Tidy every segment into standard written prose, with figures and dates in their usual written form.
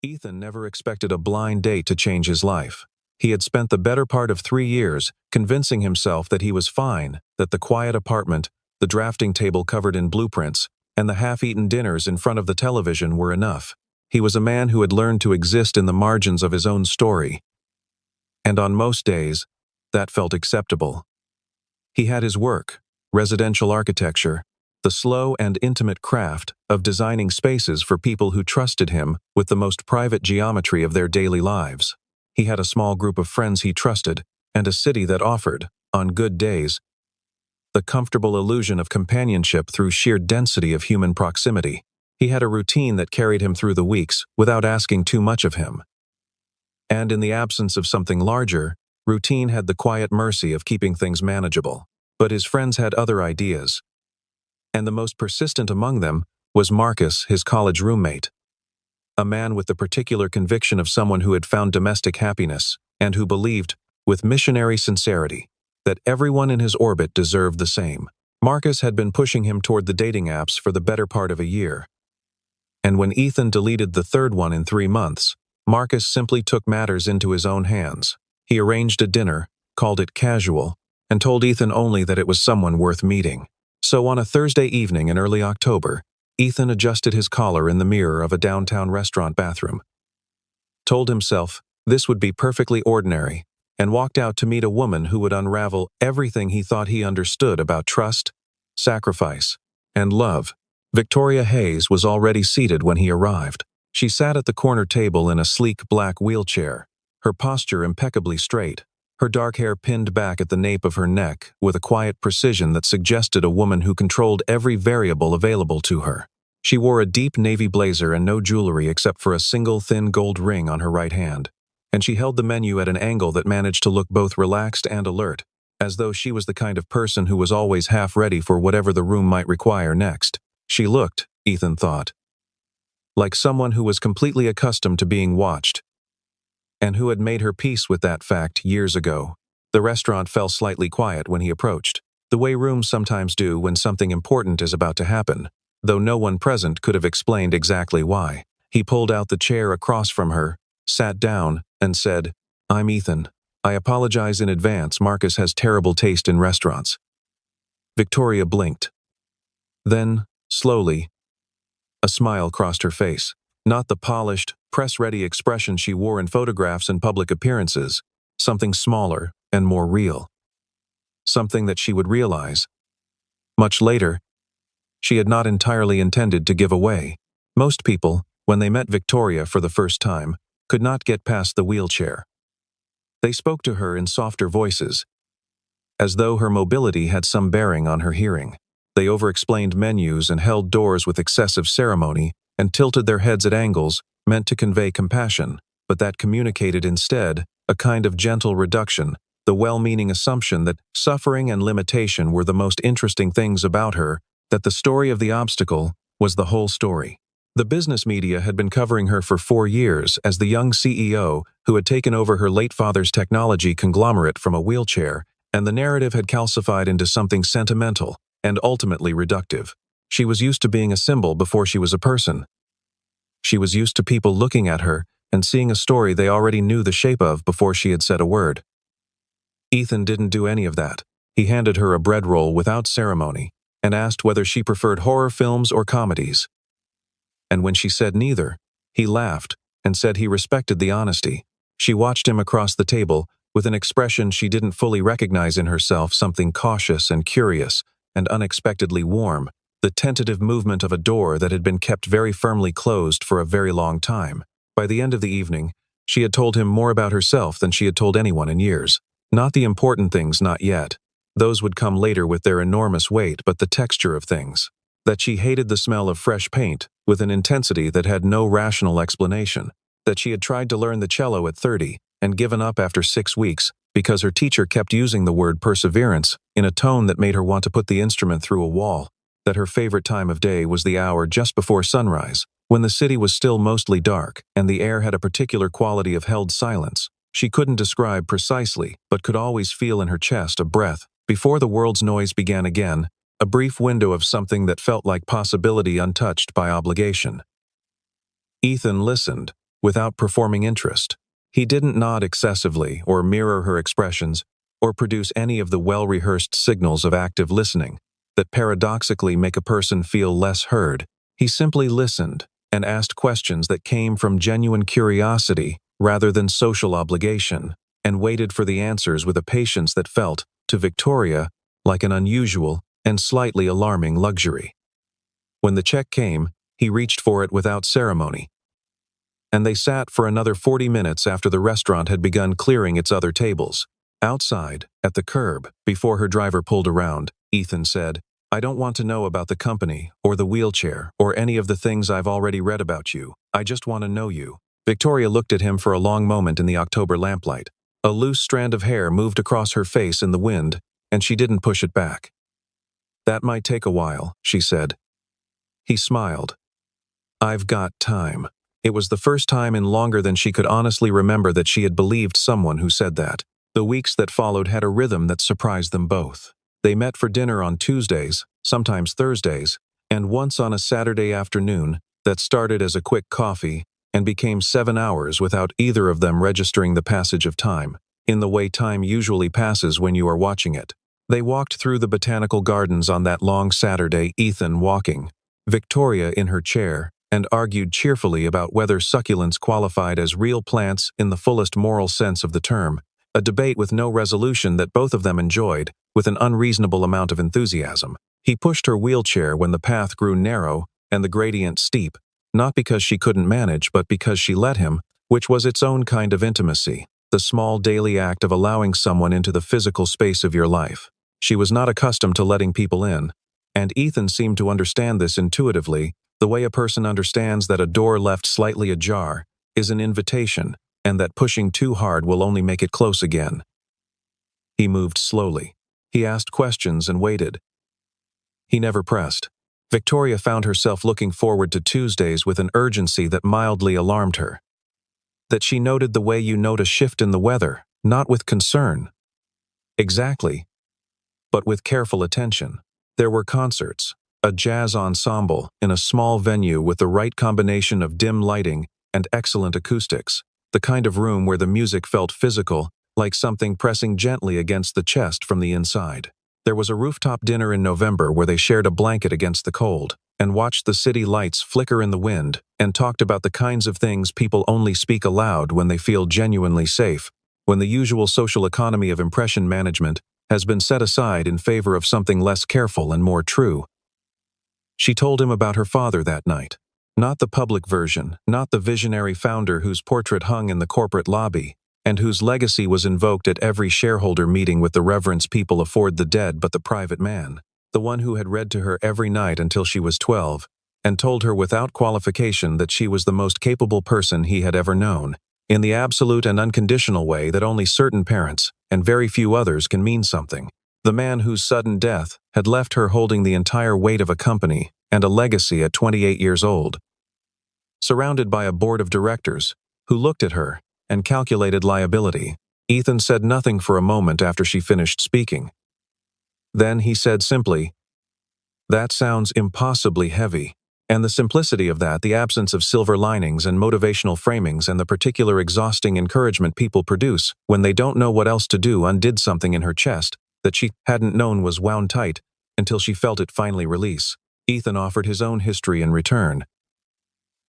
Ethan never expected a blind date to change his life. He had spent the better part of 3 years convincing himself that he was fine, that the quiet apartment, the drafting table covered in blueprints, and the half-eaten dinners in front of the television were enough. He was a man who had learned to exist in the margins of his own story. And on most days, that felt acceptable. He had his work, residential architecture, the slow and intimate craft of designing spaces for people who trusted him with the most private geometry of their daily lives. He had a small group of friends he trusted, and a city that offered, on good days, the comfortable illusion of companionship through sheer density of human proximity. He had a routine that carried him through the weeks without asking too much of him. And in the absence of something larger, routine had the quiet mercy of keeping things manageable. But his friends had other ideas. And the most persistent among them was Marcus, his college roommate. A man with the particular conviction of someone who had found domestic happiness, and who believed, with missionary sincerity, that everyone in his orbit deserved the same. Marcus had been pushing him toward the dating apps for the better part of a year. And when Ethan deleted the third one in 3 months, Marcus simply took matters into his own hands. He arranged a dinner, called it casual, and told Ethan only that it was someone worth meeting. So on a Thursday evening in early October, Ethan adjusted his collar in the mirror of a downtown restaurant bathroom, told himself this would be perfectly ordinary, and walked out to meet a woman who would unravel everything he thought he understood about trust, sacrifice, and love. Victoria Hayes was already seated when he arrived. She sat at the corner table in a sleek black wheelchair, her posture impeccably straight, her dark hair pinned back at the nape of her neck with a quiet precision that suggested a woman who controlled every variable available to her. She wore a deep navy blazer and no jewelry except for a single thin gold ring on her right hand, and she held the menu at an angle that managed to look both relaxed and alert, as though she was the kind of person who was always half ready for whatever the room might require next. She looked, Ethan thought, like someone who was completely accustomed to being watched, and who had made her peace with that fact years ago. The restaurant fell slightly quiet when he approached, the way rooms sometimes do when something important is about to happen, though no one present could have explained exactly why. He pulled out the chair across from her, sat down, and said, "I'm Ethan. I apologize in advance. Marcus has terrible taste in restaurants." Victoria blinked. Then, slowly, a smile crossed her face. Not the polished, press-ready expression she wore in photographs and public appearances, something smaller and more real. Something that she would realize, much later, she had not entirely intended to give away. Most people, when they met Victoria for the first time, could not get past the wheelchair. They spoke to her in softer voices, as though her mobility had some bearing on her hearing. They over-explained menus and held doors with excessive ceremony and tilted their heads at angles meant to convey compassion, but that communicated instead a kind of gentle reduction, the well-meaning assumption that suffering and limitation were the most interesting things about her, that the story of the obstacle was the whole story. The business media had been covering her for 4 years as the young CEO who had taken over her late father's technology conglomerate from a wheelchair, and the narrative had calcified into something sentimental and ultimately reductive. She was used to being a symbol before she was a person. She was used to people looking at her and seeing a story they already knew the shape of before she had said a word. Ethan didn't do any of that. He handed her a bread roll without ceremony and asked whether she preferred horror films or comedies. And when she said neither, he laughed and said he respected the honesty. She watched him across the table with an expression she didn't fully recognize in herself, something cautious and curious and unexpectedly warm, the tentative movement of a door that had been kept very firmly closed for a very long time. By the end of the evening, she had told him more about herself than she had told anyone in years. Not the important things, not yet. Those would come later with their enormous weight, but the texture of things. That she hated the smell of fresh paint with an intensity that had no rational explanation. That she had tried to learn the cello at 30 and given up after 6 weeks because her teacher kept using the word perseverance in a tone that made her want to put the instrument through a wall. That her favorite time of day was the hour just before sunrise, when the city was still mostly dark and the air had a particular quality of held silence. She couldn't describe precisely, but could always feel in her chest a breath, before the world's noise began again, a brief window of something that felt like possibility untouched by obligation. Ethan listened, without performing interest. He didn't nod excessively or mirror her expressions or produce any of the well-rehearsed signals of active listening that paradoxically make a person feel less heard. He simply listened and asked questions that came from genuine curiosity rather than social obligation, and waited for the answers with a patience that felt, to Victoria, like an unusual and slightly alarming luxury. When the check came, he reached for it without ceremony, and they sat for another 40 minutes after the restaurant had begun clearing its other tables. Outside, at the curb, before her driver pulled around, Ethan said, "I don't want to know about the company, or the wheelchair, or any of the things I've already read about you. I just want to know you." Victoria looked at him for a long moment in the October lamplight. A loose strand of hair moved across her face in the wind, and she didn't push it back. "That might take a while," she said. He smiled. "I've got time." It was the first time in longer than she could honestly remember that she had believed someone who said that. The weeks that followed had a rhythm that surprised them both. They met for dinner on Tuesdays, sometimes Thursdays, and once on a Saturday afternoon that started as a quick coffee and became 7 hours without either of them registering the passage of time, in the way time usually passes when you are watching it. They walked through the botanical gardens on that long Saturday, Ethan walking, Victoria in her chair, and argued cheerfully about whether succulents qualified as real plants in the fullest moral sense of the term, a debate with no resolution that both of them enjoyed, with an unreasonable amount of enthusiasm. He pushed her wheelchair when the path grew narrow and the gradient steep, not because she couldn't manage but because she let him, which was its own kind of intimacy, the small daily act of allowing someone into the physical space of your life. She was not accustomed to letting people in, and Ethan seemed to understand this intuitively, the way a person understands that a door left slightly ajar is an invitation, and that pushing too hard will only make it close again. He moved slowly. He asked questions and waited. He never pressed. Victoria found herself looking forward to Tuesdays with an urgency that mildly alarmed her. That she noted the way you note a shift in the weather, not with concern. Exactly. But with careful attention. There were concerts, a jazz ensemble in a small venue with the right combination of dim lighting and excellent acoustics, the kind of room where the music felt physical, like something pressing gently against the chest from the inside. There was a rooftop dinner in November where they shared a blanket against the cold, and watched the city lights flicker in the wind, and talked about the kinds of things people only speak aloud when they feel genuinely safe, when the usual social economy of impression management has been set aside in favor of something less careful and more true. She told him about her father that night. Not the public version, not the visionary founder whose portrait hung in the corporate lobby, and whose legacy was invoked at every shareholder meeting with the reverence people afford the dead, but the private man. The one who had read to her every night until she was 12, and told her without qualification that she was the most capable person he had ever known, in the absolute and unconditional way that only certain parents, and very few others, can mean something. The man whose sudden death had left her holding the entire weight of a company and a legacy at 28 years old. Surrounded by a board of directors, who looked at her and calculated liability, Ethan said nothing for a moment after she finished speaking. Then he said simply, "That sounds impossibly heavy." And the simplicity of that, the absence of silver linings and motivational framings and the particular exhausting encouragement people produce when they don't know what else to do, undid something in her chest that she hadn't known was wound tight until she felt it finally release. Ethan offered his own history in return.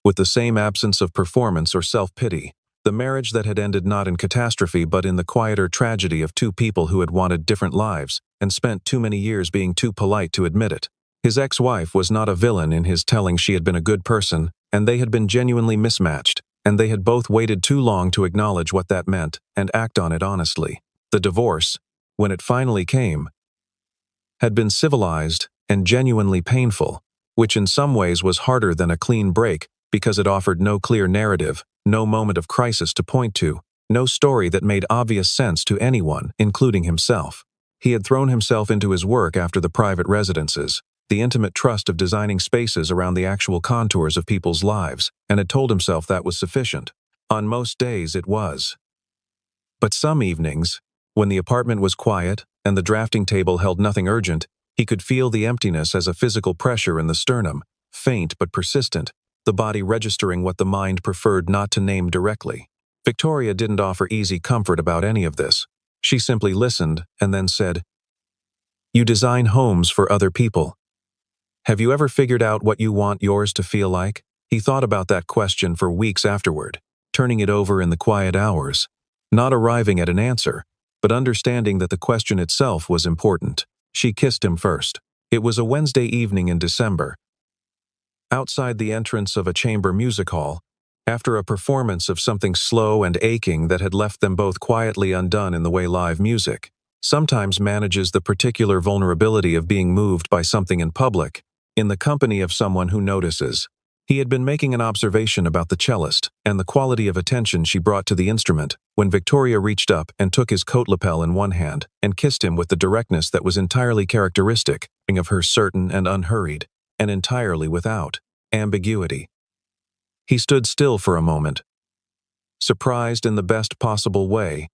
With the same absence of performance or self-pity, the marriage that had ended not in catastrophe but in the quieter tragedy of two people who had wanted different lives and spent too many years being too polite to admit it. His ex-wife was not a villain in his telling she had been a good person, and they had been genuinely mismatched, and they had both waited too long to acknowledge what that meant and act on it honestly. The divorce, when it finally came, had been civilized and genuinely painful, which in some ways was harder than a clean break because it offered no clear narrative, no moment of crisis to point to, no story that made obvious sense to anyone, including himself. He had thrown himself into his work after the private residences, the intimate trust of designing spaces around the actual contours of people's lives, and had told himself that was sufficient. On most days it was. But some evenings, when the apartment was quiet and the drafting table held nothing urgent, he could feel the emptiness as a physical pressure in the sternum, faint but persistent, the body registering what the mind preferred not to name directly. Victoria didn't offer easy comfort about any of this. She simply listened and then said, "You design homes for other people. Have you ever figured out what you want yours to feel like?" He thought about that question for weeks afterward, turning it over in the quiet hours, not arriving at an answer, but understanding that the question itself was important. She kissed him first. It was a Wednesday evening in December. Outside the entrance of a chamber music hall, after a performance of something slow and aching that had left them both quietly undone in the way live music sometimes manages the particular vulnerability of being moved by something in public, in the company of someone who notices. He had been making an observation about the cellist and the quality of attention she brought to the instrument when Victoria reached up and took his coat lapel in one hand and kissed him with the directness that was entirely characteristic of her, certain and unhurried, and entirely without ambiguity. He stood still for a moment, surprised in the best possible way,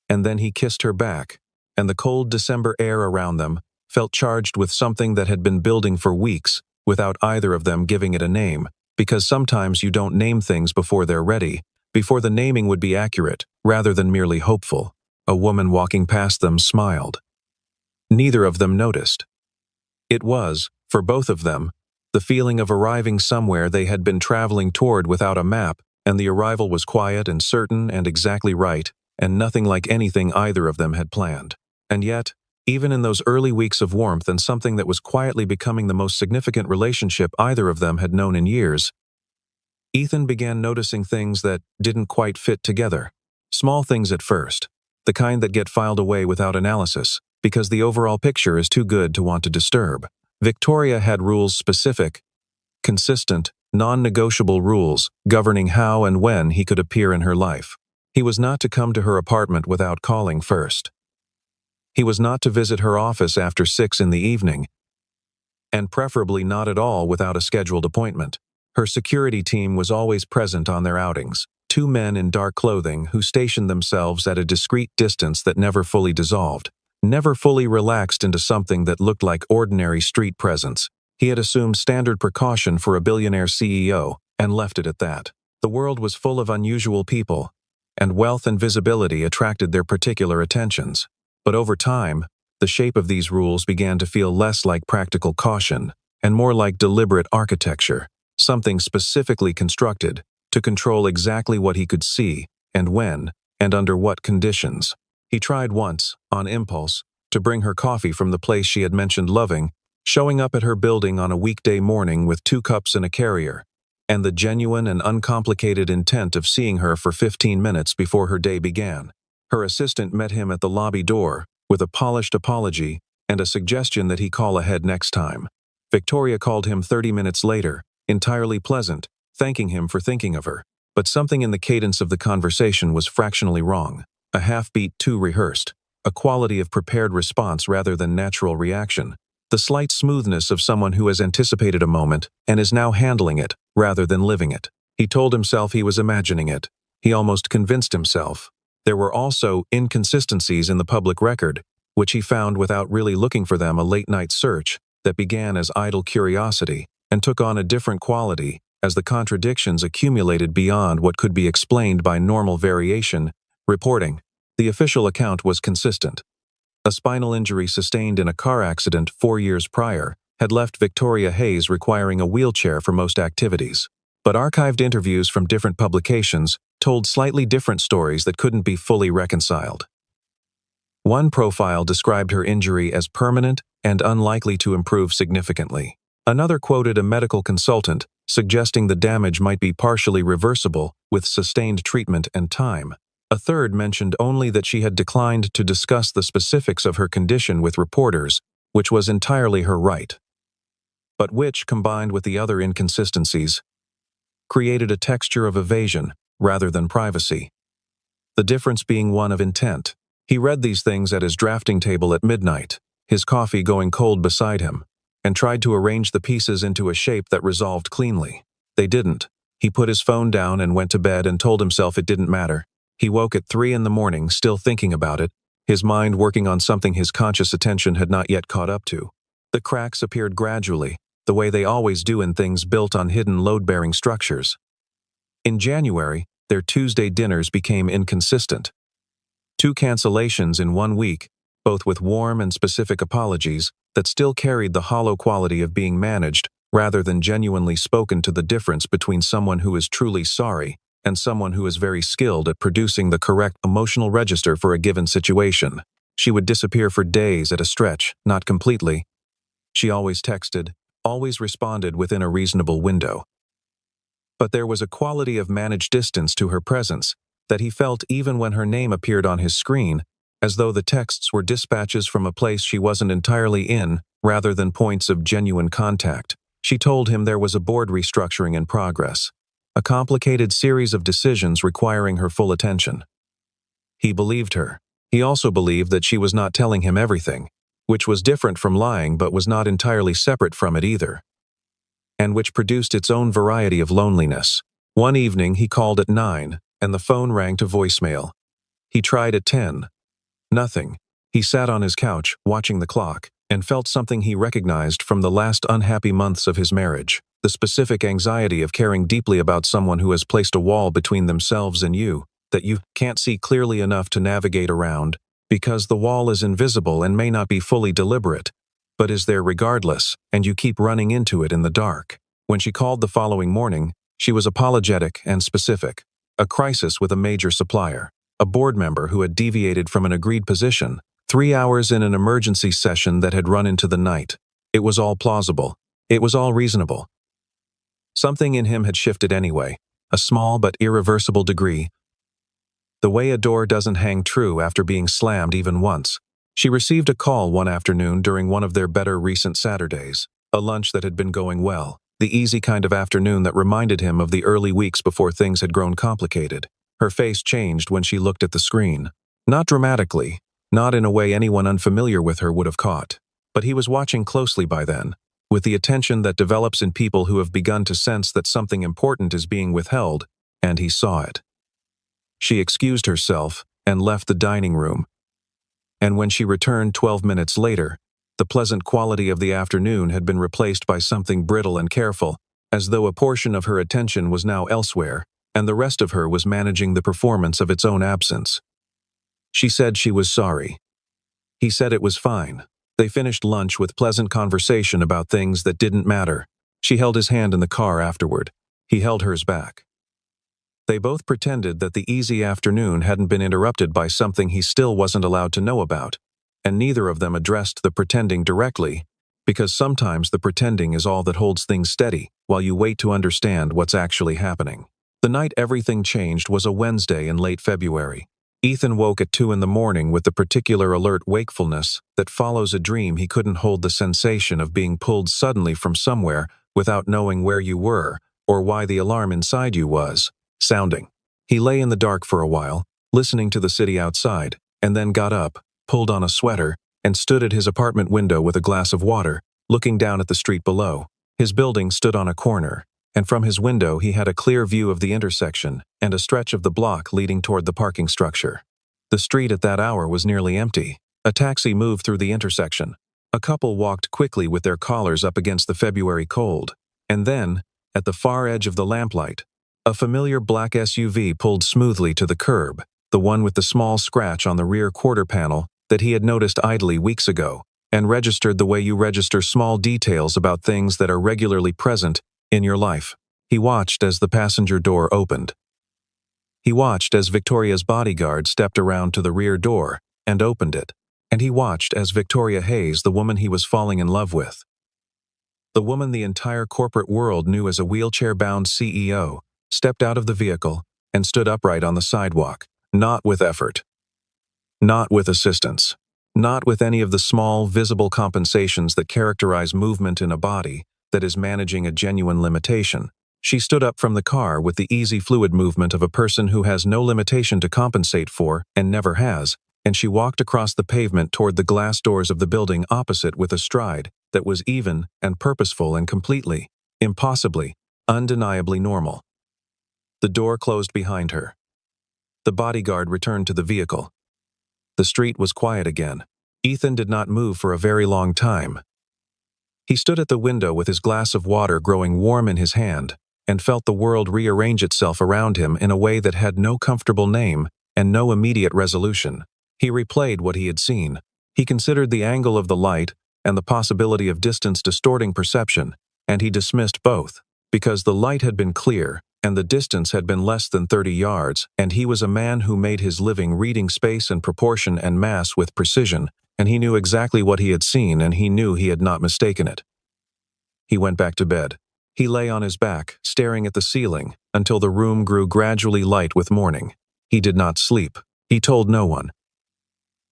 and then he kissed her back, and the cold December air around them felt charged with something that had been building for weeks without either of them giving it a name, because sometimes you don't name things before they're ready, before the naming would be accurate, rather than merely hopeful. A woman walking past them smiled. Neither of them noticed. It was, for both of them, the feeling of arriving somewhere they had been traveling toward without a map, and the arrival was quiet and certain and exactly right, and nothing like anything either of them had planned. And yet, even in those early weeks of warmth and something that was quietly becoming the most significant relationship either of them had known in years, Ethan began noticing things that didn't quite fit together. Small things at first, the kind that get filed away without analysis, because the overall picture is too good to want to disturb. Victoria had rules, specific, consistent, non-negotiable rules governing how and when he could appear in her life. He was not to come to her apartment without calling first. He was not to visit her office after 6 in the evening, and preferably not at all without a scheduled appointment. Her security team was always present on their outings, 2 men in dark clothing who stationed themselves at a discreet distance that never fully dissolved, never fully relaxed into something that looked like ordinary street presence. He had assumed standard precaution for a billionaire CEO and left it at that. The world was full of unusual people, and wealth and visibility attracted their particular attentions. But over time, the shape of these rules began to feel less like practical caution and more like deliberate architecture, something specifically constructed to control exactly what he could see and when and under what conditions. He tried once, on impulse, to bring her coffee from the place she had mentioned loving, showing up at her building on a weekday morning with 2 cups and a carrier, and the genuine and uncomplicated intent of seeing her for 15 minutes before her day began. Her assistant met him at the lobby door with a polished apology and a suggestion that he call ahead next time. Victoria called him 30 minutes later, entirely pleasant, thanking him for thinking of her. But something in the cadence of the conversation was fractionally wrong, a half-beat too rehearsed, a quality of prepared response rather than natural reaction, the slight smoothness of someone who has anticipated a moment and is now handling it rather than living it. He told himself he was imagining it. He almost convinced himself. There were also inconsistencies in the public record, which he found without really looking for them, a late-night search that began as idle curiosity and took on a different quality as the contradictions accumulated beyond what could be explained by normal variation. Reporting. The official account was consistent. A spinal injury sustained in a car accident 4 years prior had left Victoria Hayes requiring a wheelchair for most activities. But archived interviews from different publications told slightly different stories that couldn't be fully reconciled. One profile described her injury as permanent and unlikely to improve significantly. Another quoted a medical consultant, suggesting the damage might be partially reversible with sustained treatment and time. A third mentioned only that she had declined to discuss the specifics of her condition with reporters, which was entirely her right, but which, combined with the other inconsistencies, created a texture of evasion rather than privacy. The difference being one of intent. He read these things at his drafting table at midnight, his coffee going cold beside him, and tried to arrange the pieces into a shape that resolved cleanly. They didn't. He put his phone down and went to bed and told himself it didn't matter. He woke at 3 in the morning, still thinking about it, his mind working on something his conscious attention had not yet caught up to. The cracks appeared gradually, the way they always do in things built on hidden load-bearing structures. In January, their Tuesday dinners became inconsistent. 2 cancellations in 1 week, both with warm and specific apologies that still carried the hollow quality of being managed rather than genuinely spoken to the difference between someone who is truly sorry and someone who is very skilled at producing the correct emotional register for a given situation. She would disappear for days at a stretch, not completely. She always texted, always responded within a reasonable window. But there was a quality of managed distance to her presence that he felt even when her name appeared on his screen, as though the texts were dispatches from a place she wasn't entirely in, rather than points of genuine contact. She told him there was a board restructuring in progress, a complicated series of decisions requiring her full attention. He believed her. He also believed that she was not telling him everything, which was different from lying but was not entirely separate from it either, and which produced its own variety of loneliness. One evening he called at 9, and the phone rang to voicemail. He tried at 10. Nothing. He sat on his couch, watching the clock, and felt something he recognized from the last unhappy months of his marriage, the specific anxiety of caring deeply about someone who has placed a wall between themselves and you, that you can't see clearly enough to navigate around, because the wall is invisible and may not be fully deliberate, but is there regardless, and you keep running into it in the dark. When she called the following morning, she was apologetic and specific. A crisis with a major supplier, a board member who had deviated from an agreed position, 3 hours in an emergency session that had run into the night. It was all plausible. It was all reasonable. Something in him had shifted anyway, a small but irreversible degree. The way a door doesn't hang true after being slammed even once. She received a call one afternoon during one of their better recent Saturdays, a lunch that had been going well, the easy kind of afternoon that reminded him of the early weeks before things had grown complicated. Her face changed when she looked at the screen. Not dramatically, not in a way anyone unfamiliar with her would have caught, but he was watching closely by then, with the attention that develops in people who have begun to sense that something important is being withheld, and he saw it. She excused herself and left the dining room. And when she returned 12 minutes later, the pleasant quality of the afternoon had been replaced by something brittle and careful, as though a portion of her attention was now elsewhere, and the rest of her was managing the performance of its own absence. She said she was sorry. He said it was fine. They finished lunch with pleasant conversation about things that didn't matter. She held his hand in the car afterward. He held hers back. They both pretended that the easy afternoon hadn't been interrupted by something he still wasn't allowed to know about, and neither of them addressed the pretending directly, because sometimes the pretending is all that holds things steady while you wait to understand what's actually happening. The night everything changed was a Wednesday in late February. Ethan woke at 2 in the morning with the particular alert wakefulness that follows a dream. He couldn't hold the sensation of being pulled suddenly from somewhere without knowing where you were or why the alarm inside you was sounding. He lay in the dark for a while, listening to the city outside, and then got up, pulled on a sweater, and stood at his apartment window with a glass of water, looking down at the street below. His building stood on a corner, and from his window he had a clear view of the intersection and a stretch of the block leading toward the parking structure. The street at that hour was nearly empty. A taxi moved through the intersection. A couple walked quickly with their collars up against the February cold, and then, at the far edge of the lamplight, a familiar black SUV pulled smoothly to the curb, the one with the small scratch on the rear quarter panel that he had noticed idly weeks ago, and registered the way you register small details about things that are regularly present in your life. He watched as the passenger door opened. He watched as Victoria's bodyguard stepped around to the rear door and opened it, and he watched as Victoria Hayes, the woman he was falling in love with, the woman the entire corporate world knew as a wheelchair-bound CEO, stepped out of the vehicle and stood upright on the sidewalk, not with effort, not with assistance, not with any of the small, visible compensations that characterize movement in a body that is managing a genuine limitation. She stood up from the car with the easy, fluid movement of a person who has no limitation to compensate for and never has, and she walked across the pavement toward the glass doors of the building opposite with a stride that was even and purposeful and completely, impossibly, undeniably normal. The door closed behind her. The bodyguard returned to the vehicle. The street was quiet again. Ethan did not move for a very long time. He stood at the window with his glass of water growing warm in his hand, and felt the world rearrange itself around him in a way that had no comfortable name and no immediate resolution. He replayed what he had seen. He considered the angle of the light and the possibility of distance distorting perception, and he dismissed both, because the light had been clear and the distance had been less than 30 yards, and he was a man who made his living reading space and proportion and mass with precision, and he knew exactly what he had seen, and he knew he had not mistaken it. He went back to bed. He lay on his back, staring at the ceiling, until the room grew gradually light with morning. He did not sleep. He told no one.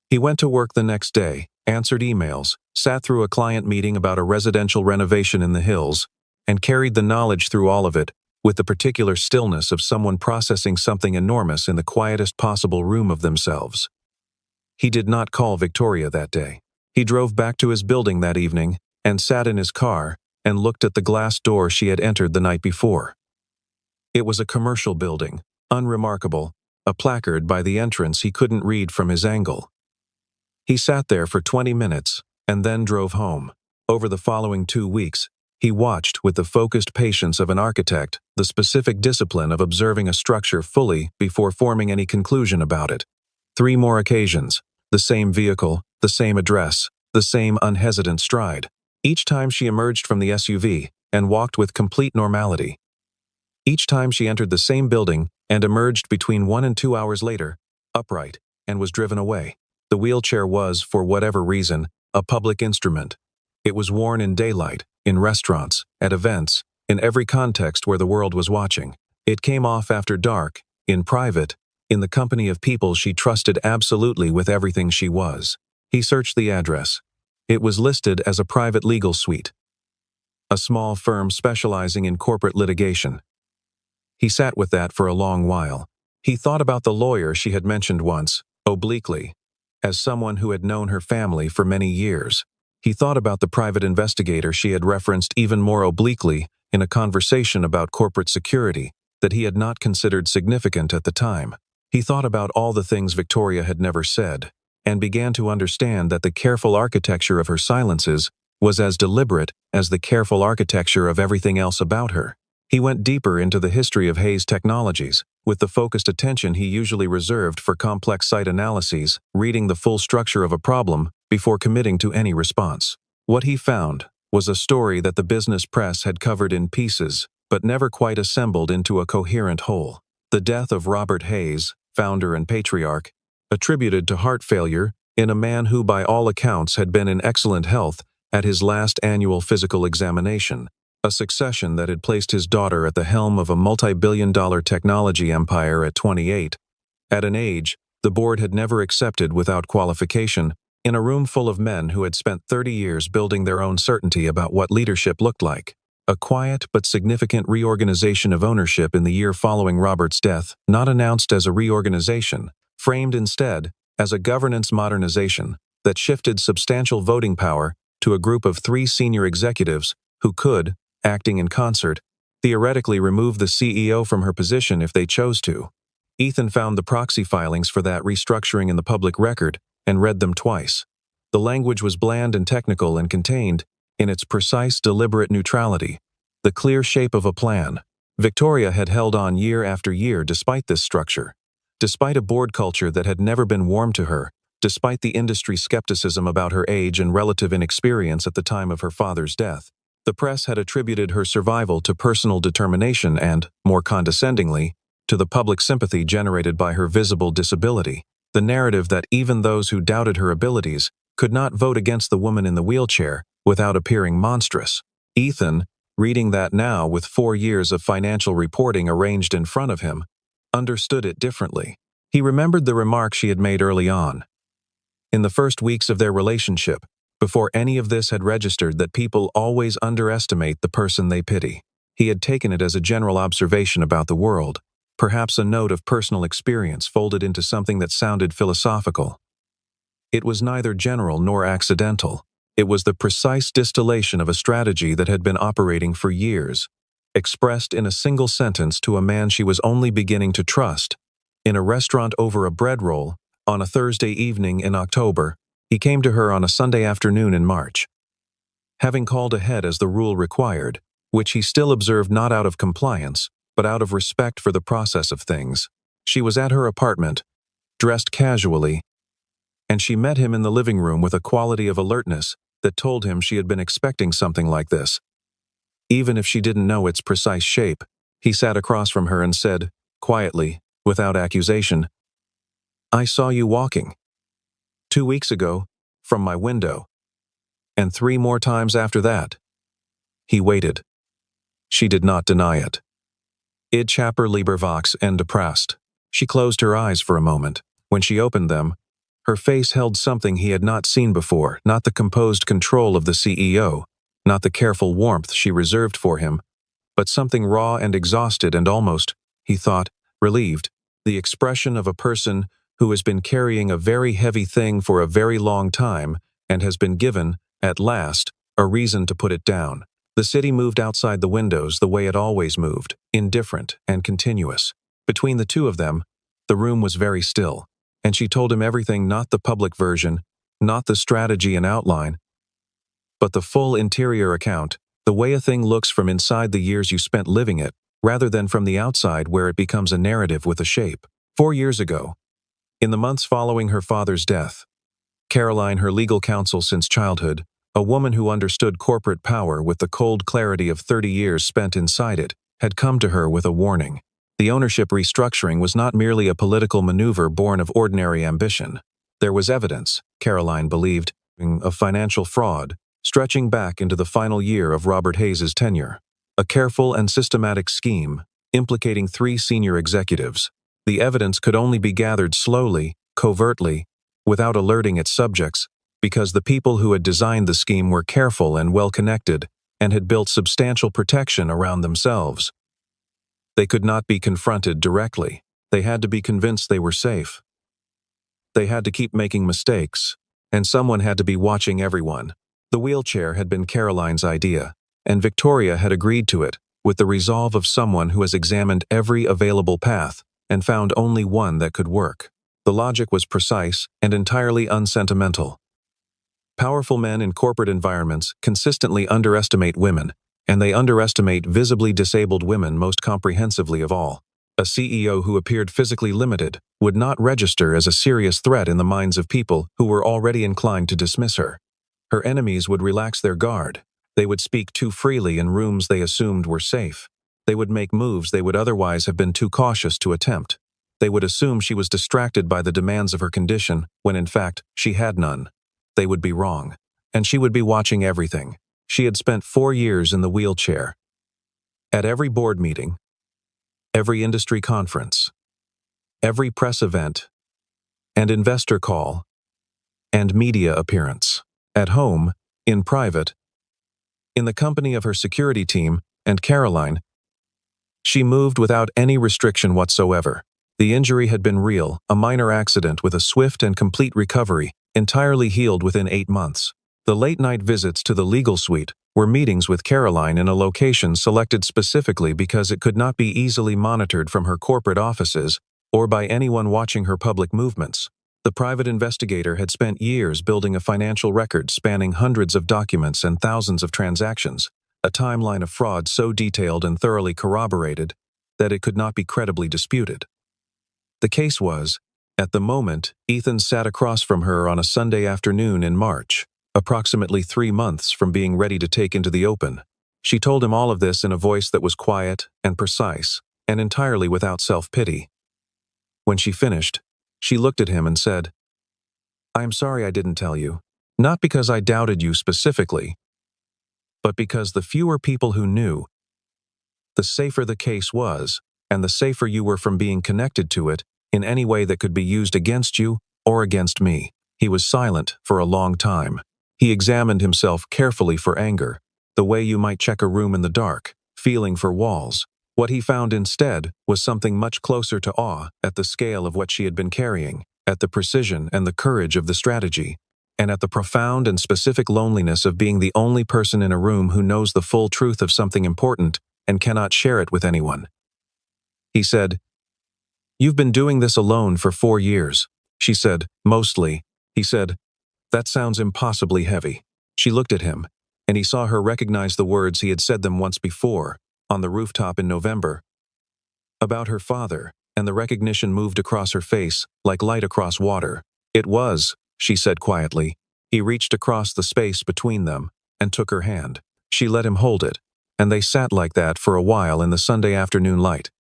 He went to work the next day, answered emails, sat through a client meeting about a residential renovation in the hills, and carried the knowledge through all of it, with the particular stillness of someone processing something enormous in the quietest possible room of themselves. He did not call Victoria that day. He drove back to his building that evening and sat in his car and looked at the glass door she had entered the night before. It was a commercial building, unremarkable, a placard by the entrance he couldn't read from his angle. He sat there for 20 minutes and then drove home. Over the following 2 weeks, he watched with the focused patience of an architect the specific discipline of observing a structure fully before forming any conclusion about it. 3 more occasions, the same vehicle, the same address, the same unhesitant stride. Each time she emerged from the SUV and walked with complete normality. Each time she entered the same building and emerged between 1 and 2 hours later, upright, and was driven away. The wheelchair was, for whatever reason, a public instrument. It was worn in daylight, in restaurants, at events, in every context where the world was watching. It came off after dark, in private, in the company of people she trusted absolutely with everything she was. He searched the address. It was listed as a private legal suite, a small firm specializing in corporate litigation. He sat with that for a long while. He thought about the lawyer she had mentioned once, obliquely, as someone who had known her family for many years. He thought about the private investigator she had referenced even more obliquely in a conversation about corporate security that he had not considered significant at the time. He thought about all the things Victoria had never said, and began to understand that the careful architecture of her silences was as deliberate as the careful architecture of everything else about her. He went deeper into the history of Hayes Technologies, with the focused attention he usually reserved for complex site analyses, reading the full structure of a problem before committing to any response. What he found was a story that the business press had covered in pieces, but never quite assembled into a coherent whole. The death of Robert Hayes, founder and patriarch, attributed to heart failure in a man who by all accounts had been in excellent health at his last annual physical examination, a succession that had placed his daughter at the helm of a multi-billion-dollar technology empire at 28, at an age the board had never accepted without qualification, in a room full of men who had spent 30 years building their own certainty about what leadership looked like. A quiet but significant reorganization of ownership in the year following Robert's death, not announced as a reorganization, framed instead as a governance modernization that shifted substantial voting power to a group of 3 senior executives who could, acting in concert, theoretically remove the CEO from her position if they chose to. Ethan found the proxy filings for that restructuring in the public record and read them twice. The language was bland and technical and contained, in its precise, deliberate neutrality, the clear shape of a plan. Victoria had held on year after year despite this structure, despite a board culture that had never been warm to her, despite the industry skepticism about her age and relative inexperience at the time of her father's death. The press had attributed her survival to personal determination and, more condescendingly, to the public sympathy generated by her visible disability, the narrative that even those who doubted her abilities could not vote against the woman in the wheelchair without appearing monstrous. Ethan, reading that now with 4 years of financial reporting arranged in front of him, understood it differently. He remembered the remark she had made early on, in the first weeks of their relationship, before any of this had registered, that people always underestimate the person they pity. He had taken it as a general observation about the world, perhaps a note of personal experience folded into something that sounded philosophical. It was neither general nor accidental. It was the precise distillation of a strategy that had been operating for years, expressed in a single sentence to a man she was only beginning to trust. In a restaurant over a bread roll, on a Thursday evening in October, he came to her on a Sunday afternoon in March. having called ahead as the rule required, which he still observed not out of compliance, but out of respect for the process of things. She was at her apartment, dressed casually, and she met him in the living room with a quality of alertness that told him she had been expecting something like this. Even if she didn't know its precise shape, he sat across from her and said, quietly, without accusation, "I saw you walking 2 weeks ago, from my window, and 3 more times after that." He waited. She did not deny it. Id Chapter Liebervox and depressed. She closed her eyes for a moment. When she opened them, her face held something he had not seen before, not the composed control of the CEO, not the careful warmth she reserved for him, but something raw and exhausted and almost, he thought, relieved, the expression of a person who has been carrying a very heavy thing for a very long time and has been given, at last, a reason to put it down. The city moved outside the windows the way it always moved, indifferent and continuous. Between the two of them, the room was very still, and she told him everything, not the public version, not the strategy and outline, but the full interior account, the way a thing looks from inside the years you spent living it, rather than from the outside where it becomes a narrative with a shape. 4 years ago, in the months following her father's death, Caroline, her legal counsel since childhood, a woman who understood corporate power with the cold clarity of 30 years spent inside it, had come to her with a warning. The ownership restructuring was not merely a political maneuver born of ordinary ambition. There was evidence, Caroline believed, of financial fraud, stretching back into the final year of Robert Hayes's tenure. A careful and systematic scheme, implicating 3 senior executives. The evidence could only be gathered slowly, covertly, without alerting its subjects, because the people who had designed the scheme were careful and well-connected and had built substantial protection around themselves. They could not be confronted directly. They had to be convinced they were safe. They had to keep making mistakes, and someone had to be watching everyone. The wheelchair had been Caroline's idea, and Victoria had agreed to it, with the resolve of someone who has examined every available path and found only one that could work. The logic was precise and entirely unsentimental. Powerful men in corporate environments consistently underestimate women, and they underestimate visibly disabled women most comprehensively of all. A CEO who appeared physically limited would not register as a serious threat in the minds of people who were already inclined to dismiss her. Her enemies would relax their guard. They would speak too freely in rooms they assumed were safe. They would make moves they would otherwise have been too cautious to attempt. They would assume she was distracted by the demands of her condition, when in fact she had none. They would be wrong, and she would be watching everything. She had spent 4 years in the wheelchair. At every board meeting, every industry conference, every press event, and investor call, and media appearance. At home, in private, in the company of her security team and Caroline, she moved without any restriction whatsoever. The injury had been real, a minor accident with a swift and complete recovery, entirely healed within 8 months. The late-night visits to the legal suite were meetings with Caroline in a location selected specifically because it could not be easily monitored from her corporate offices or by anyone watching her public movements. The private investigator had spent years building a financial record spanning hundreds of documents and thousands of transactions, a timeline of fraud so detailed and thoroughly corroborated that it could not be credibly disputed. The case was, at the moment, Ethan sat across from her on a Sunday afternoon in March, approximately 3 months from being ready to take into the open. She told him all of this in a voice that was quiet and precise, and entirely without self-pity. When she finished, she looked at him and said, "I am sorry I didn't tell you, not because I doubted you specifically, but because the fewer people who knew, the safer the case was, and the safer you were from being connected to it in any way that could be used against you or against me." He was silent for a long time. He examined himself carefully for anger, the way you might check a room in the dark, feeling for walls. What he found instead was something much closer to awe at the scale of what she had been carrying, at the precision and the courage of the strategy, and at the profound and specific loneliness of being the only person in a room who knows the full truth of something important and cannot share it with anyone. He said, "You've been doing this alone for 4 years." She said, "Mostly." He said, "That sounds impossibly heavy." She looked at him, and he saw her recognize the words he had said them once before, on the rooftop in November, about her father, and the recognition moved across her face like light across water. "It was," she said quietly. He reached across the space between them and took her hand. She let him hold it, and they sat like that for a while in the Sunday afternoon light,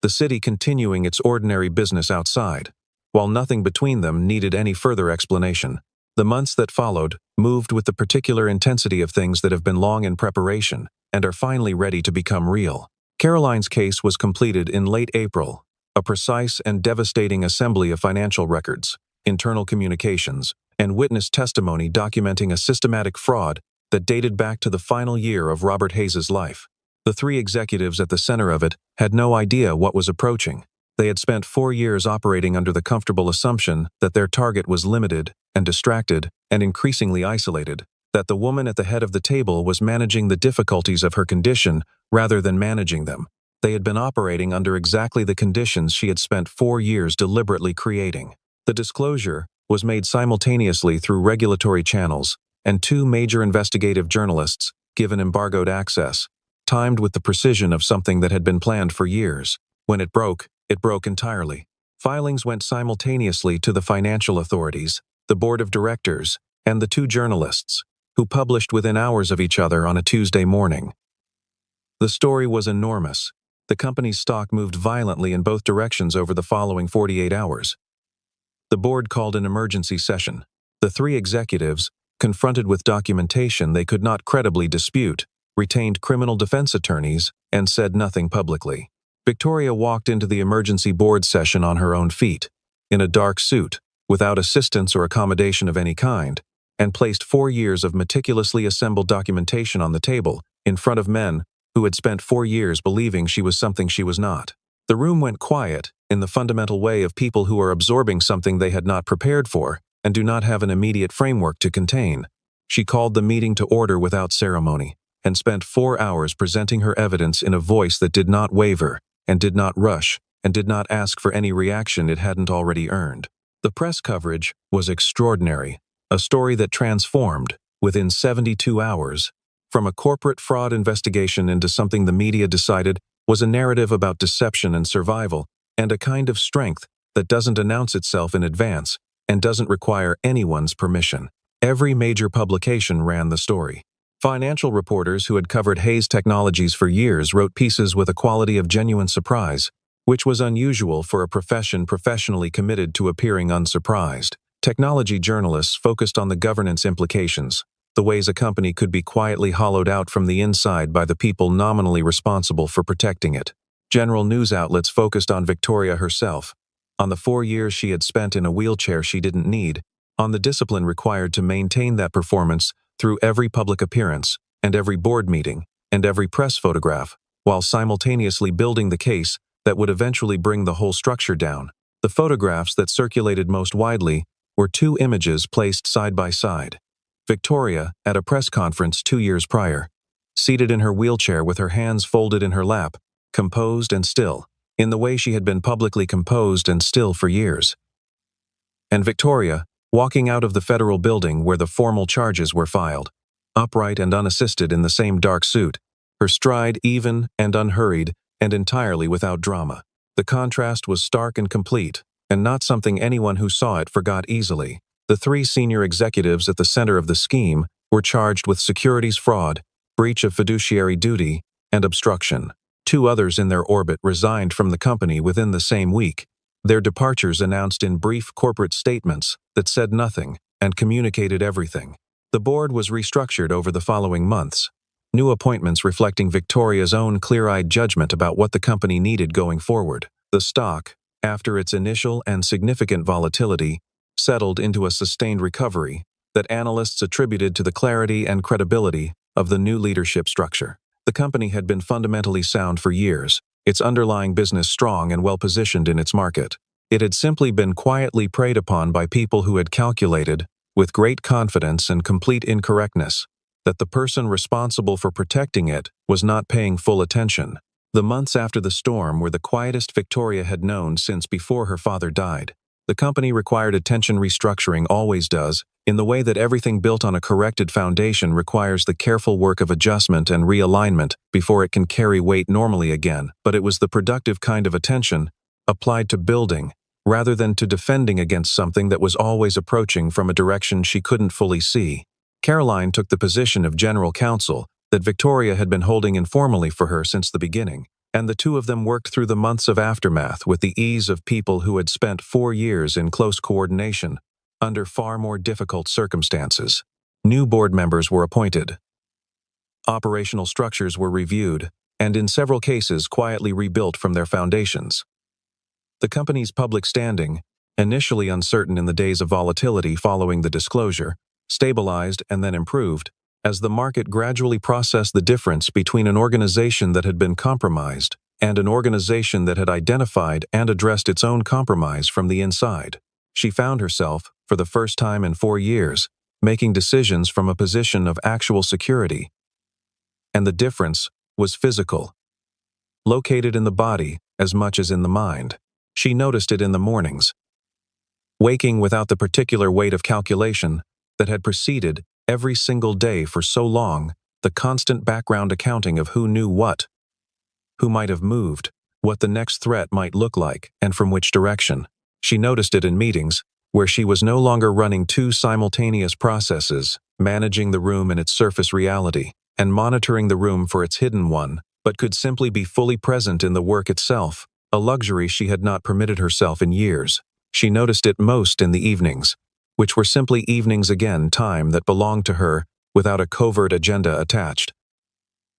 the city continuing its ordinary business outside, while nothing between them needed any further explanation. The months that followed moved with the particular intensity of things that have been long in preparation and are finally ready to become real. Caroline's case was completed in late April, a precise and devastating assembly of financial records, internal communications, and witness testimony documenting a systematic fraud that dated back to the final year of Robert Hayes's life. The three executives at the center of it had no idea what was approaching. They had spent 4 years operating under the comfortable assumption that their target was limited and distracted and increasingly isolated, that the woman at the head of the table was managing the difficulties of her condition rather than managing them. They had been operating under exactly the conditions she had spent 4 years deliberately creating. The disclosure was made simultaneously through regulatory channels, and 2 major investigative journalists, given embargoed access, timed with the precision of something that had been planned for years. When it broke entirely. Filings went simultaneously to the financial authorities, the board of directors, and the 2 journalists, who published within hours of each other on a Tuesday morning. The story was enormous. The company's stock moved violently in both directions over the following 48 hours. The board called an emergency session. The 3 executives, confronted with documentation they could not credibly dispute, retained criminal defense attorneys and said nothing publicly. Victoria walked into the emergency board session on her own feet, in a dark suit, without assistance or accommodation of any kind, and placed 4 years of meticulously assembled documentation on the table in front of men who had spent 4 years believing she was something she was not. The room went quiet in the fundamental way of people who are absorbing something they had not prepared for and do not have an immediate framework to contain. She called the meeting to order without ceremony and spent 4 hours presenting her evidence in a voice that did not waver and did not rush and did not ask for any reaction it hadn't already earned. The press coverage was extraordinary, a story that transformed, within 72 hours, from a corporate fraud investigation into something the media decided was a narrative about deception and survival, and a kind of strength that doesn't announce itself in advance and doesn't require anyone's permission. Every major publication ran the story. Financial reporters who had covered Hayes Technologies for years wrote pieces with a quality of genuine surprise, which was unusual for a profession professionally committed to appearing unsurprised. Technology journalists focused on the governance implications, the ways a company could be quietly hollowed out from the inside by the people nominally responsible for protecting it. General news outlets focused on Victoria herself, on the 4 years she had spent in a wheelchair she didn't need, on the discipline required to maintain that performance through every public appearance, and every board meeting, and every press photograph, while simultaneously building the case that would eventually bring the whole structure down. The photographs that circulated most widely were 2 images placed side by side. Victoria, at a press conference 2 years prior, seated in her wheelchair with her hands folded in her lap, composed and still, in the way she had been publicly composed and still for years. And Victoria, walking out of the federal building where the formal charges were filed, upright and unassisted in the same dark suit, her stride even and unhurried and entirely without drama. The contrast was stark and complete, and not something anyone who saw it forgot easily. The 3 senior executives at the center of the scheme were charged with securities fraud, breach of fiduciary duty, and obstruction. 2 others in their orbit resigned from the company within the same week, their departures announced in brief corporate statements that said nothing and communicated everything. The board was restructured over the following months, new appointments reflecting Victoria's own clear-eyed judgment about what the company needed going forward. The stock, after its initial and significant volatility, settled into a sustained recovery that analysts attributed to the clarity and credibility of the new leadership structure. The company had been fundamentally sound for years, its underlying business strong and well-positioned in its market. It had simply been quietly preyed upon by people who had calculated, with great confidence and complete incorrectness, that the person responsible for protecting it was not paying full attention. The months after the storm were the quietest Victoria had known since before her father died. The company required attention restructuring always does, in the way that everything built on a corrected foundation requires the careful work of adjustment and realignment before it can carry weight normally again, but it was the productive kind of attention applied to building, rather than to defending against something that was always approaching from a direction she couldn't fully see. Caroline took the position of general counsel that Victoria had been holding informally for her since the beginning, and the two of them worked through the months of aftermath with the ease of people who had spent 4 years in close coordination, under far more difficult circumstances. New board members were appointed. Operational structures were reviewed, and in several cases quietly rebuilt from their foundations. The company's public standing, initially uncertain in the days of volatility following the disclosure, stabilized and then improved, as the market gradually processed the difference between an organization that had been compromised and an organization that had identified and addressed its own compromise from the inside. She found herself, for the first time in 4 years, making decisions from a position of actual security. And the difference was physical. Located in the body as much as in the mind. She noticed it in the mornings. Waking without the particular weight of calculation that had preceded every single day for so long, the constant background accounting of who knew what, who might have moved, what the next threat might look like, and from which direction. She noticed it in meetings, where she was no longer running 2 simultaneous processes, managing the room in its surface reality, and monitoring the room for its hidden one, but could simply be fully present in the work itself, a luxury she had not permitted herself in years. She noticed it most in the evenings, which were simply evenings again, time that belonged to her without a covert agenda attached.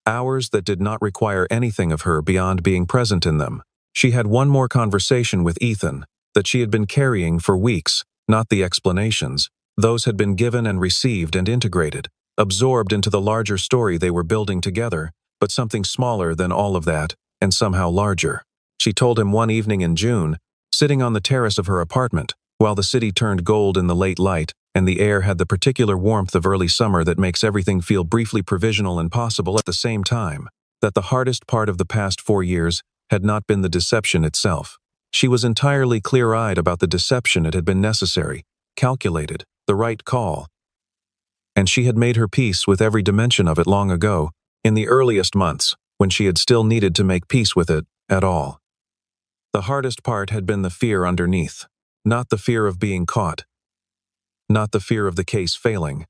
Hours that did not require anything of her beyond being present in them. She had one more conversation with Ethan that she had been carrying for weeks, not the explanations. Those had been given and received and integrated, absorbed into the larger story they were building together, but something smaller than all of that, and somehow larger. She told him one evening in June, sitting on the terrace of her apartment, while the city turned gold in the late light, and the air had the particular warmth of early summer that makes everything feel briefly provisional and possible at the same time, that the hardest part of the past 4 years had not been the deception itself. She was entirely clear-eyed about the deception. It had been necessary, calculated, the right call. And she had made her peace with every dimension of it long ago, in the earliest months, when she had still needed to make peace with it at all. The hardest part had been the fear underneath. Not the fear of being caught. Not the fear of the case failing.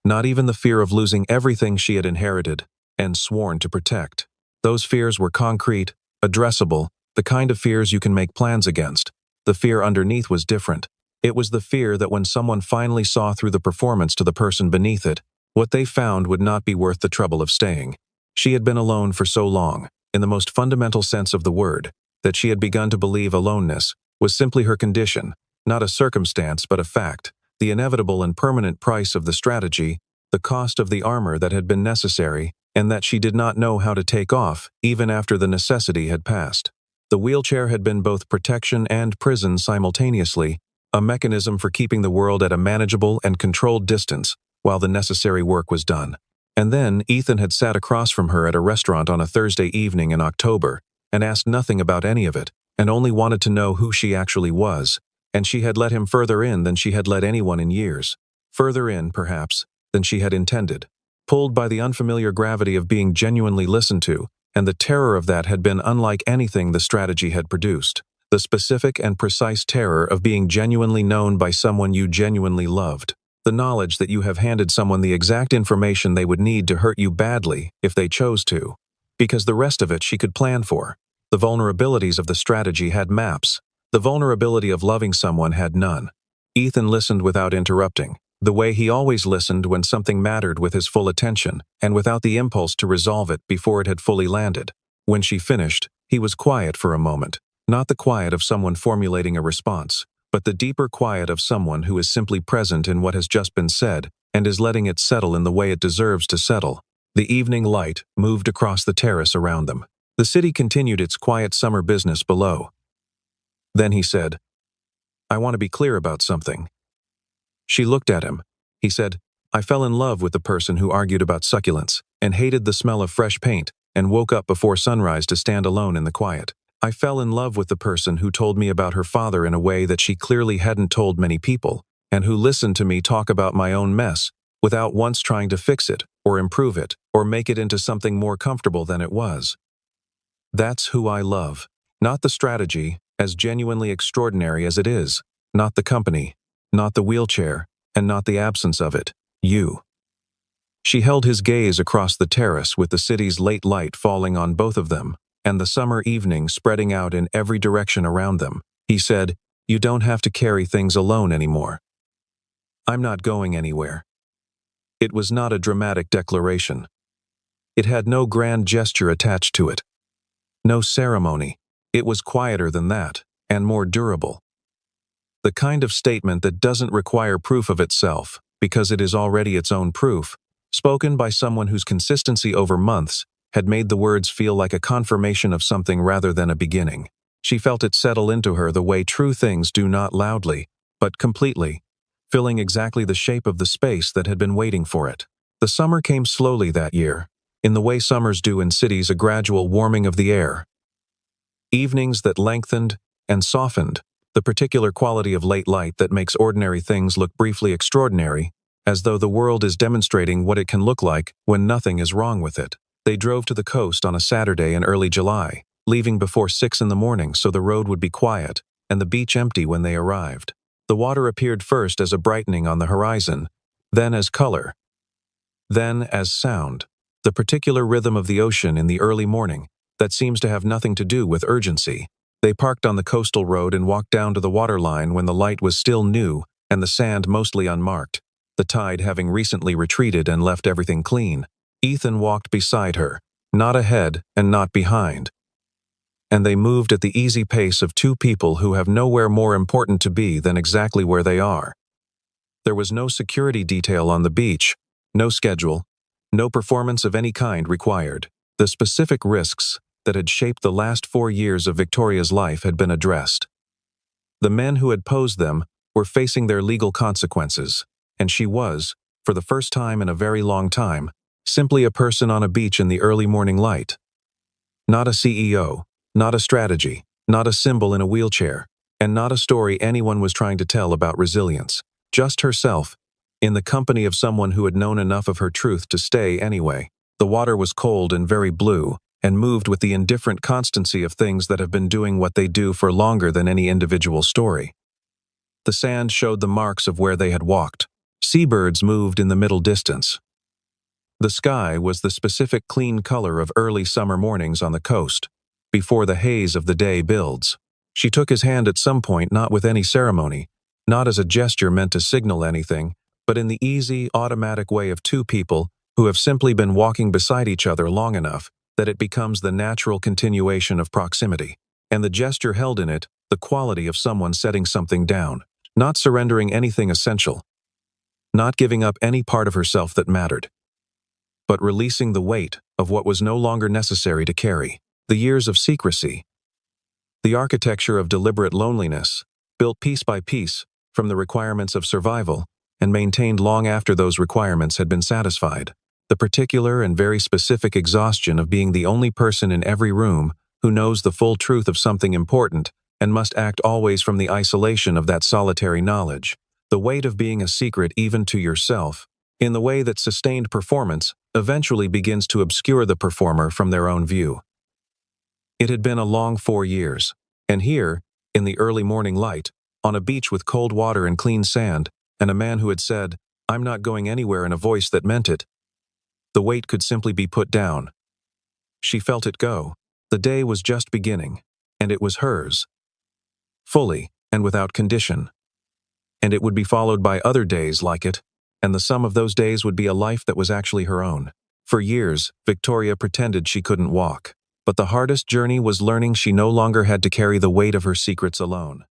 Not even the fear of losing everything she had inherited and sworn to protect. Those fears were concrete, addressable, the kind of fears you can make plans against. The fear underneath was different. It was the fear that when someone finally saw through the performance to the person beneath it, what they found would not be worth the trouble of staying. She had been alone for so long, in the most fundamental sense of the word, that she had begun to believe aloneness was simply her condition, not a circumstance but a fact, the inevitable and permanent price of the strategy, the cost of the armor that had been necessary, and that she did not know how to take off, even after the necessity had passed. The wheelchair had been both protection and prison simultaneously, a mechanism for keeping the world at a manageable and controlled distance while the necessary work was done. And then Ethan had sat across from her at a restaurant on a Thursday evening in October, and asked nothing about any of it, and only wanted to know who she actually was, and she had let him further in than she had let anyone in years, further in, perhaps, than she had intended. Pulled by the unfamiliar gravity of being genuinely listened to, and the terror of that had been unlike anything the strategy had produced. The specific and precise terror of being genuinely known by someone you genuinely loved. The knowledge that you have handed someone the exact information they would need to hurt you badly if they chose to. Because the rest of it she could plan for. The vulnerabilities of the strategy had maps. The vulnerability of loving someone had none. Ethan listened without interrupting, the way he always listened when something mattered, with his full attention, and without the impulse to resolve it before it had fully landed. When she finished, he was quiet for a moment, not the quiet of someone formulating a response, but the deeper quiet of someone who is simply present in what has just been said and is letting it settle in the way it deserves to settle. The evening light moved across the terrace around them. The city continued its quiet summer business below. Then he said, "I want to be clear about something." She looked at him. He said, "I fell in love with the person who argued about succulents, and hated the smell of fresh paint, and woke up before sunrise to stand alone in the quiet. I fell in love with the person who told me about her father in a way that she clearly hadn't told many people, and who listened to me talk about my own mess without once trying to fix it, or improve it, or make it into something more comfortable than it was. That's who I love. Not the strategy, as genuinely extraordinary as it is, not the company, not the wheelchair, and not the absence of it, you. She held his gaze across the terrace with the city's late light falling on both of them, and the summer evening spreading out in every direction around them. He said, "You don't have to carry things alone anymore. I'm not going anywhere." It was not a dramatic declaration. It had no grand gesture attached to it. No ceremony. It was quieter than that, and more durable. The kind of statement that doesn't require proof of itself, because it is already its own proof, spoken by someone whose consistency over months had made the words feel like a confirmation of something rather than a beginning. She felt it settle into her the way true things do, not loudly, but completely, filling exactly the shape of the space that had been waiting for it. The summer came slowly that year, in the way summers do in cities, a gradual warming of the air. Evenings that lengthened and softened, the particular quality of late light that makes ordinary things look briefly extraordinary, as though the world is demonstrating what it can look like when nothing is wrong with it. They drove to the coast on a Saturday in early July, leaving before 6 in the morning so the road would be quiet and the beach empty when they arrived. The water appeared first as a brightening on the horizon, then as color, then as sound. The particular rhythm of the ocean in the early morning that seems to have nothing to do with urgency. They parked on the coastal road and walked down to the waterline when the light was still new and the sand mostly unmarked, the tide having recently retreated and left everything clean. Ethan walked beside her, not ahead and not behind. And they moved at the easy pace of two people who have nowhere more important to be than exactly where they are. There was no security detail on the beach, no schedule, no performance of any kind required. The specific risks that had shaped the last 4 years of Victoria's life had been addressed. The men who had posed them were facing their legal consequences, and she was, for the first time in a very long time, simply a person on a beach in the early morning light. Not a CEO, not a strategy, not a symbol in a wheelchair, and not a story anyone was trying to tell about resilience. Just herself, in the company of someone who had known enough of her truth to stay anyway. The water was cold and very blue, and moved with the indifferent constancy of things that have been doing what they do for longer than any individual story. The sand showed the marks of where they had walked. Seabirds moved in the middle distance. The sky was the specific clean color of early summer mornings on the coast, before the haze of the day builds. She took his hand at some point, not with any ceremony, not as a gesture meant to signal anything, but in the easy, automatic way of two people who have simply been walking beside each other long enough that it becomes the natural continuation of proximity. And the gesture held in it the quality of someone setting something down, not surrendering anything essential, not giving up any part of herself that mattered, but releasing the weight of what was no longer necessary to carry. The years of secrecy, the architecture of deliberate loneliness, built piece by piece from the requirements of survival, and maintained long after those requirements had been satisfied. The particular and very specific exhaustion of being the only person in every room who knows the full truth of something important and must act always from the isolation of that solitary knowledge. The weight of being a secret even to yourself, in the way that sustained performance eventually begins to obscure the performer from their own view. It had been a long 4 years, and here, in the early morning light, on a beach with cold water and clean sand, and a man who had said, "I'm not going anywhere," in a voice that meant it, the weight could simply be put down. She felt it go. The day was just beginning, and it was hers. Fully, and without condition. And it would be followed by other days like it, and the sum of those days would be a life that was actually her own. For years, Victoria pretended she couldn't walk. But the hardest journey was learning she no longer had to carry the weight of her secrets alone.